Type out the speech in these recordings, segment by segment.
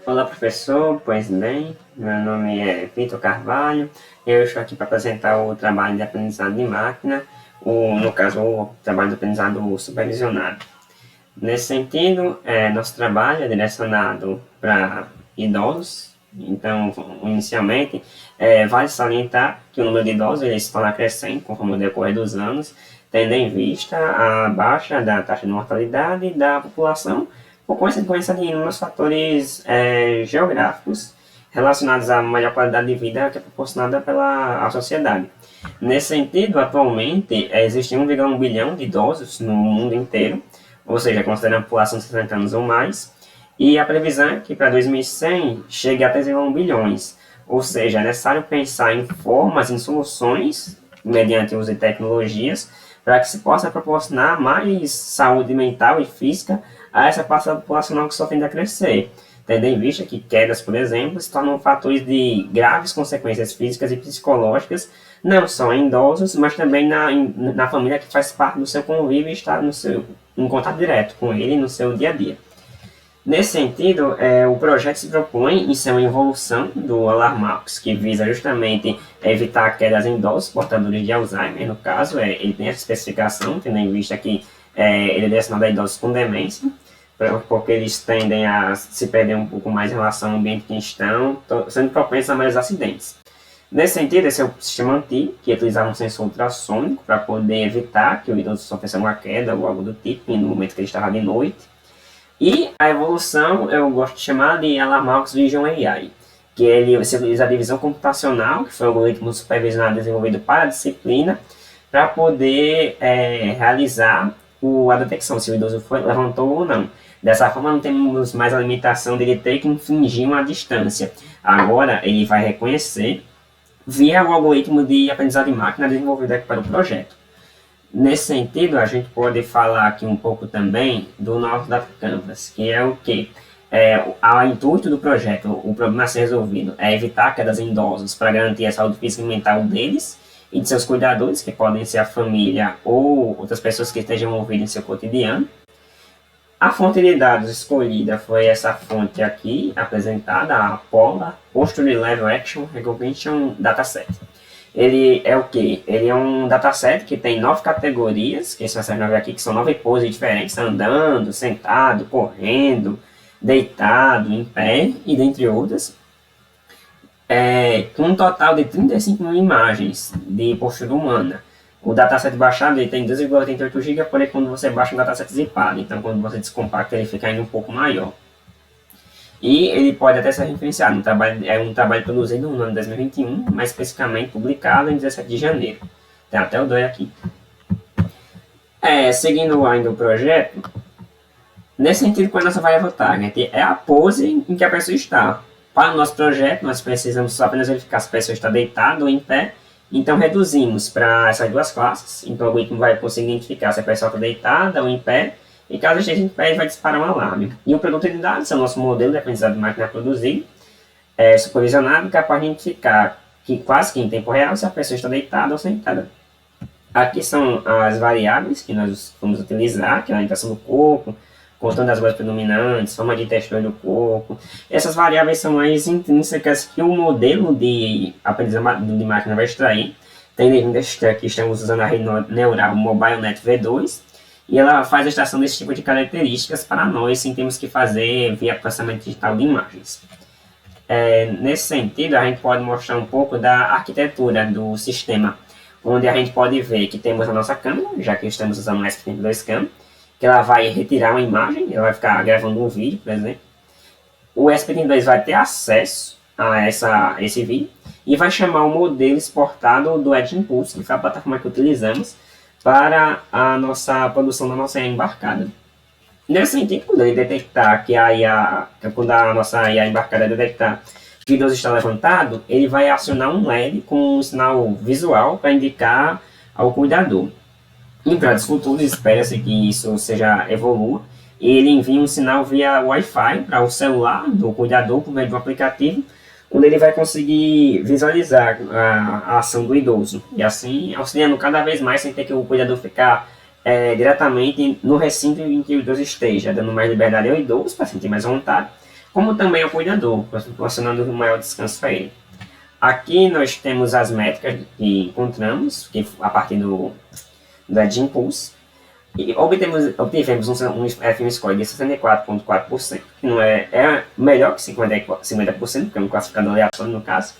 Olá, professor. Pois bem, meu nome é Vitor Carvalho. Eu estou aqui para apresentar o trabalho de aprendizado de máquina, no caso, o trabalho de aprendizado supervisionado. Nesse sentido, nosso trabalho é direcionado para idosos. Então, inicialmente, vale salientar que o número de idosos ele se torna crescente conforme o decorrer dos anos, tendo em vista a baixa da taxa de mortalidade da população, por consequência de inúmeros fatores geográficos relacionados à maior qualidade de vida que é proporcionada pela a sociedade. Nesse sentido, atualmente, existem 1,1 bilhão de idosos no mundo inteiro, ou seja, considerando a população de 60 anos ou mais, e a previsão é que para 2100 chegue a 3,1 bilhões, ou seja, é necessário pensar em formas, em soluções, mediante o uso de tecnologias, para que se possa proporcionar mais saúde mental e física a essa parcela populacional que só tende a crescer, tendo em vista que quedas, por exemplo, se tornam fatores de graves consequências físicas e psicológicas, não só em idosos, mas também na família que faz parte do seu convívio e está em contato direto com ele no seu dia a dia. Nesse sentido, o projeto se propõe em ser uma evolução do Alarmax, que visa justamente evitar quedas em idosos portadores de Alzheimer. No caso, ele tem essa especificação, tendo em vista que ele é direcionado a idosos com demência, porque eles tendem a se perder um pouco mais em relação ao ambiente que estão, sendo propensos a maiores acidentes. Nesse sentido, esse é o sistema antigo, que utilizava um sensor ultrassônico para poder evitar que o idoso sofresse uma queda ou algo do tipo no momento que ele estava de noite. E a evolução eu gosto de chamar de Alarmaux Vision AI, que ele utiliza a divisão computacional, que foi um algoritmo supervisionado desenvolvido para a disciplina, para poder realizar a detecção se o idoso levantou ou não. Dessa forma, não temos mais a limitação de ele ter que infringir uma distância. Agora, ele vai reconhecer via o algoritmo de aprendizado de máquina desenvolvido aqui para o projeto. Nesse sentido, a gente pode falar aqui um pouco também do nosso Data Canvas, que é o que? O intuito do projeto, o problema a ser resolvido, é evitar quedas em idosos para garantir a saúde física e mental deles e de seus cuidadores, que podem ser a família ou outras pessoas que estejam envolvidas em seu cotidiano. A fonte de dados escolhida foi essa fonte aqui, apresentada, a Polar Posture Level Action Recognition Dataset. Ele é o que? Ele é um dataset que tem 9 categorias, que vocês vão ver aqui, que são 9 poses diferentes, andando, sentado, correndo, deitado, em pé, e dentre outras. Com um total de 35 mil imagens de postura humana. O dataset baixado ele tem 2,88 GB, porém quando você baixa um dataset zipado, então quando você descompacta ele fica ainda um pouco maior. E ele pode até ser referenciado, é um trabalho produzido no ano 2021, mais especificamente publicado em 17 de janeiro. Tem até o 2 aqui. Seguindo ainda o projeto, nesse sentido, quando a nossa variável target é a pose em que a pessoa está. Para o nosso projeto, nós precisamos só apenas verificar se a pessoa está deitada ou em pé, então reduzimos para essas duas classes, então o algoritmo vai conseguir identificar se a pessoa está deitada ou em pé, e caso esteja em pé, ele vai disparar um alarme. E o produto de dados é o nosso modelo de aprendizado de máquina produzido, supervisionado, capaz de identificar que quase que em tempo real se a pessoa está deitada ou sentada. Aqui são as variáveis que nós vamos utilizar, que é a orientação do corpo, contorno das vozes predominantes, forma de textura do corpo. Essas variáveis são mais intrínsecas que o modelo de aprendizado de máquina vai extrair. Tendo em vista que estamos usando a rede neural MobileNet V2, e ela faz a extração desse tipo de características para nós, sem termos que fazer via processamento digital de imagens. Nesse sentido, a gente pode mostrar um pouco da arquitetura do sistema, onde a gente pode ver que temos a nossa câmera, já que estamos usando o SP32 que ela vai retirar uma imagem, ela vai ficar gravando um vídeo, por exemplo. O SP32 vai ter acesso a esse vídeo e vai chamar o modelo exportado do Edge Impulse, que foi a plataforma que utilizamos para a nossa produção da nossa IA embarcada. Nesse sentido, quando ele detectar que quando a nossa IA embarcada detectar que o idoso está levantado, ele vai acionar um LED com um sinal visual para indicar ao cuidador. Em projetos futuros, espera-se que isso evolua, e ele envia um sinal via Wi-Fi para o celular do cuidador por meio de um aplicativo, onde ele vai conseguir visualizar a ação do idoso, e assim auxiliando cada vez mais sem ter que o cuidador ficar diretamente no recinto em que o idoso esteja, dando mais liberdade ao idoso para sentir mais vontade, como também ao cuidador, proporcionando um maior descanso a ele. Aqui nós temos as métricas que encontramos, que a partir da Impulse, e obtivemos um FM score de 64,4%, que não é melhor que 50%, porque é um classificador aleatório no caso.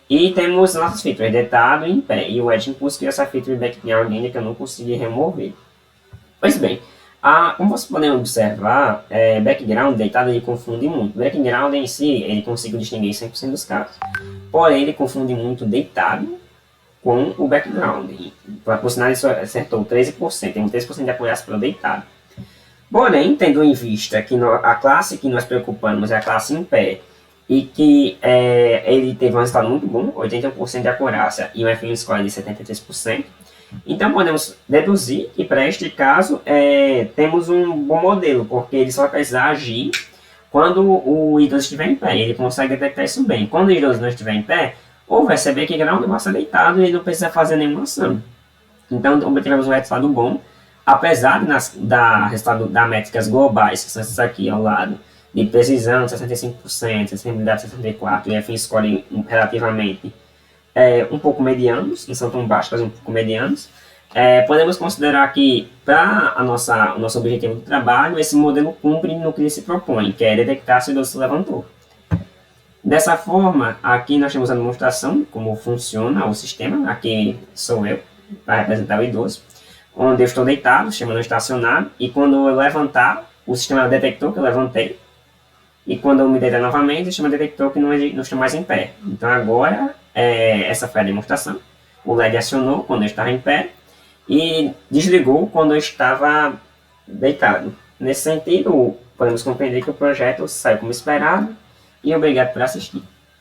E temos nossas features, deitado e em pé. E o Edge Impulse criou essa feature background ainda que eu não consegui remover. Pois bem, como vocês podem observar, background deitado ele confunde muito. Background em si, ele consegue distinguir 100% dos casos. Porém, ele confunde muito deitado com o background. Por sinal, ele só acertou 13%, tem 13% de apoiados pelo deitado. Porém, tendo em vista que a classe que nós preocupamos é a classe em pé, e que ele teve um resultado muito bom, 81% de acurácia e um FM score de 73%, então podemos deduzir que para este caso temos um bom modelo, porque ele só vai precisar agir quando o idoso estiver em pé, ele consegue detectar isso bem. Quando o idoso não estiver em pé, ou vai saber que grau vai ser deitado e ele não precisa fazer nenhuma ação. Então obtivemos um resultado bom, apesar da métricas globais, que são essas aqui ao lado, de precisão de 65%, sensibilidade de 64% e FM score relativamente um pouco medianos, não são tão baixos, mas um pouco medianos. Podemos considerar que, para o nosso objetivo do trabalho, esse modelo cumpre no que ele se propõe, que é detectar se o idoso se levantou. Dessa forma, aqui nós temos a demonstração como funciona o sistema. Aqui sou eu, para representar o idoso, onde eu estou deitado, o sistema não estacionado, e quando eu levantar, o sistema detectou que eu levantei, e quando eu me deitar novamente, o sistema detectou que não estou mais em pé. Então agora, essa foi a demonstração. O LED acionou quando eu estava em pé, e desligou quando eu estava deitado. Nesse sentido, podemos compreender que o projeto saiu como esperado, e obrigado por assistir.